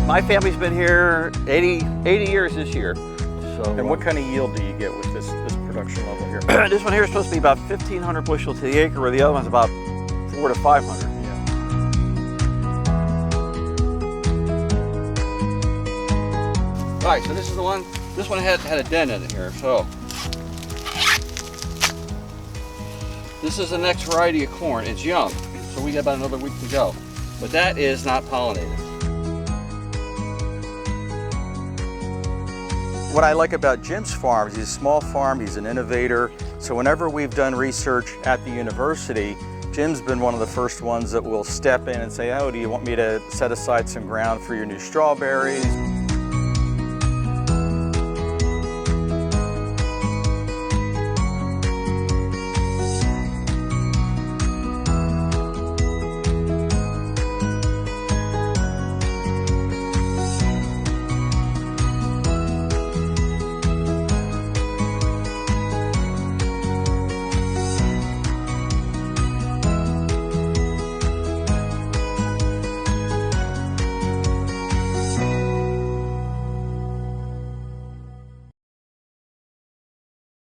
My family's been here 80 years this year. So, And what kind of yield do you get with this production level here? This one here is supposed to be about 1,500 bushel to the acre, where the other one's about 400 to 500. All right, so this is the one. This one had a dent in it here. So this is the next variety of corn. It's young, so we got about another week to go. But that is not pollinated. What I like about Jim's farm is he's a small farm, he's an innovator. So whenever we've done research at the university, Jim's been one of the first ones that will step in and say, oh, do you want me to set aside some ground for your new strawberries?